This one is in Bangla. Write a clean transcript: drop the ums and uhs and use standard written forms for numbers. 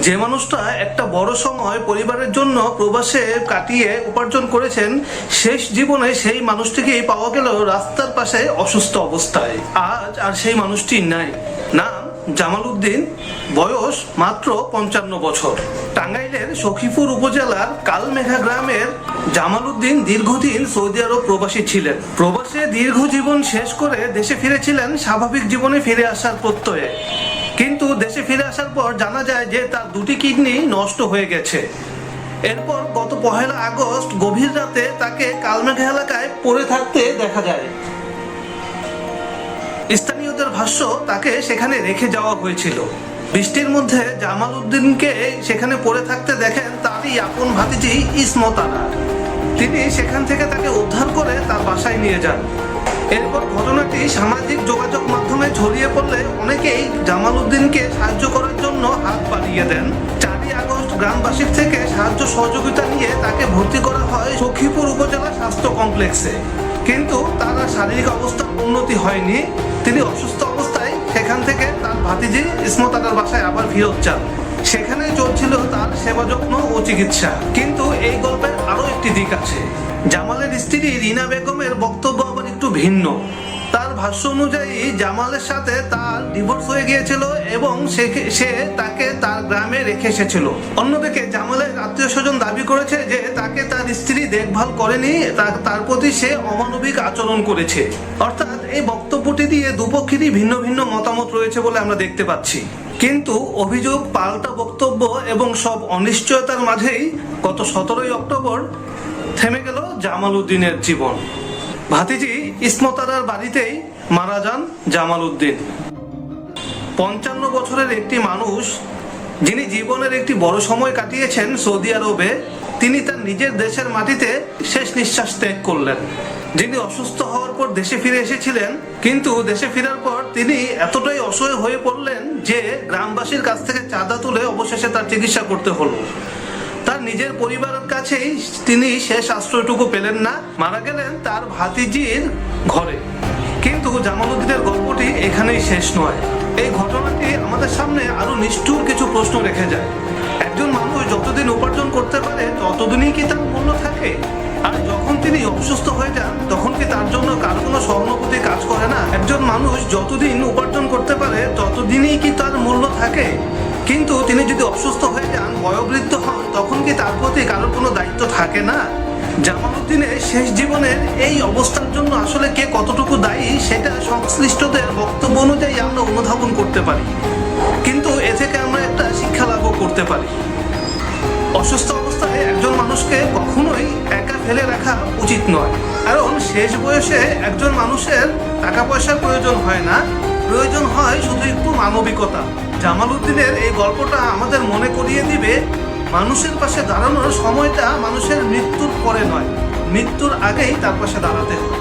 যে মানুষটা একটা বড় সময় পরিবারের জন্য প্রবাসে কাটিয়ে উপার্জন করেছেন, শেষ জীবনে সেই মানুষটিকেই পাওয়া গেল রাস্তার পাশে অসুস্থ অবস্থায়। আজ আর সেই মানুষটি নাই। নাম জামাল উদ্দিন, বয়স মাত্র 55 বছর। টাঙ্গাইলের সখীপুর উপজেলার কালমেঘা গ্রামের জামাল উদ্দিন দীর্ঘদিন সৌদি আরব প্রবাসী ছিলেন। প্রবাসে দীর্ঘ জীবন শেষ করে দেশে ফিরেছিলেন স্বাভাবিক জীবনে ফিরে আসার প্রত্যয়ে। কিন্তু দেশে ফিরে আসার পর জানা যায় যে তার দুটি কিডনি নষ্ট হয়ে গেছে। এরপর গত 1 আগস্ট গভীর রাতে তাকে কালমেঘা এলাকায় পড়ে থাকতে দেখা যায়। স্থানীয়দের ভাষ্য, তাকে সেখানে রেখে যাওয়া হয়েছিল। বৃষ্টির মধ্যে জামাল উদ্দিনকে সেখানে পড়ে থাকতে দেখেন তারই আপন ভাতিজি ইসমত আরা। তিনি সেখান থেকে তাকে উদ্ধার করে তার বাসায় নিয়ে যান। এরপর ঘটনাটি সামাজিক যোগাযোগ মাধ্যমে ছড়িয়ে পড়লে অনেকেই জামাল উদ্দিনকে সাহায্য করার জন্য হাত বাড়িয়ে দেন। 4 আগস্ট গ্রামবাসীর থেকে সাহায্য সহযোগিতা নিয়ে তাকে ভর্তি করা হয় সখীপুর উপজেলা স্বাস্থ্য কমপ্লেক্সে। কিন্তু তার শারীরিক অবস্থার উন্নতি হয়নি। তিনি অসুস্থ অবস্থায় সেখান থেকে তার ভাতিজি ইসমত আরার বাসায় আবার ফেরত যান। সেখানে চলছিল তার সেবা যত্ন ও চিকিৎসা। কিন্তু এই গল্পের আরো একটি দিক আছে। জামালের স্ত্রী রিনা বেগমের বক্তব্য আবার একটু ভিন্ন। তার ভাষ্য অনুযায়ী জামালের সাথে তার ডিভোর্স হয়ে গিয়েছিল এবং সে তাকে তার গ্রামে রেখে এসেছিল। অন্যদিকে জামালের আত্মীয় স্বজন দাবি করেছে যে তাকে তার স্ত্রী দেখভাল করেনি, তার প্রতি সে অমানবিক আচরণ করেছে। অর্থাৎ এই বক্তব্যটি দিয়ে দুপক্ষেরই ভিন্ন ভিন্ন মতামত রয়েছে বলে আমরা দেখতে পাচ্ছি। কিন্তু অভিযোগ পাল্টা বক্তব্য এবং সব অনিশ্চয়তার মাঝেই গত 17 অক্টোবর থেমে গেল জামাল উদ্দিনের জীবন। ভাতিজি ইসমত আরার বাড়িতেই মারা যান জামাল উদ্দিন। 55 বছরের একটি মানুষ, যিনি জীবনের একটি বড় সময় কাটিয়েছেন সৌদি আরবে, তিনি তার নিজের দেশের মাটিতে শেষ নিঃশ্বাস ত্যাগ করলেন। যিনি অসুস্থ হওয়ার পর দেশে ফিরে এসেছিলেন, কিন্তু দেশে ফেরার পর তিনি এতটাই অসহায় হয়ে পড়লেন যে গ্রামবাসীর কাছ থেকে চাঁদা তুলে অবশেষে তার চিকিৎসা করতে হলো। তার নিজের পরিবারের কাছেই তিনি শেষ আশ্রয়টুকু পেলেন না, মারা গেলেন তার ভাতিজির ঘরে। কিন্তু জামাল উদ্দিনের গল্পটি এখানেই শেষ নয়। এই ঘটনাটি আমাদের সামনে আরো নিষ্ঠুর কিছু প্রশ্ন রেখে যায়। একজন মানুষ যতদিন উপার্জন করতে পারে ততদিনই কি তার মূল্য থাকে? আর যখন তিনি অসুস্থ হয়ে যান তখন কি তার জন্য কারো কোনো সহানুভূতি কাজ করে না? একজন মানুষ যতদিন উপার্জন করতে পারে ততদিনই কি তার মূল্য থাকে? কিন্তু তিনি যদি অসুস্থ হয়ে যান, বয়োবৃদ্ধ হন, তখন কি তার প্রতি কারোর কোনো দায়িত্ব থাকে না? জামাল উদ্দিনের শেষ জীবনের এই অবস্থার জন্য আসলে কে কতটুকু দায়ী সেটা সংশ্লিষ্টদের বক্তব্য অনুযায়ী আমরা অনুধাবন করতে পারি। কিন্তু এ থেকে আমরা একটা শিক্ষা লাভও করতে পারি। অসুস্থ অবস্থায় একজন মানুষকে কখনোই একা ফেলে রাখা উচিত নয়। কারণ শেষ বয়সে একজন মানুষের টাকা পয়সার প্রয়োজন হয় না, প্রয়োজন হয় শুধু একটু মানবিকতা। জামাল উদ্দিনের এই গল্পটা আমাদের মনে করিয়ে দিবে, মানুষের পাশে দাঁড়ানোর সময়টা মানুষের মৃত্যুর পরে নয়, মৃত্যুর আগেই তার পাশে দাঁড়াতে হয়।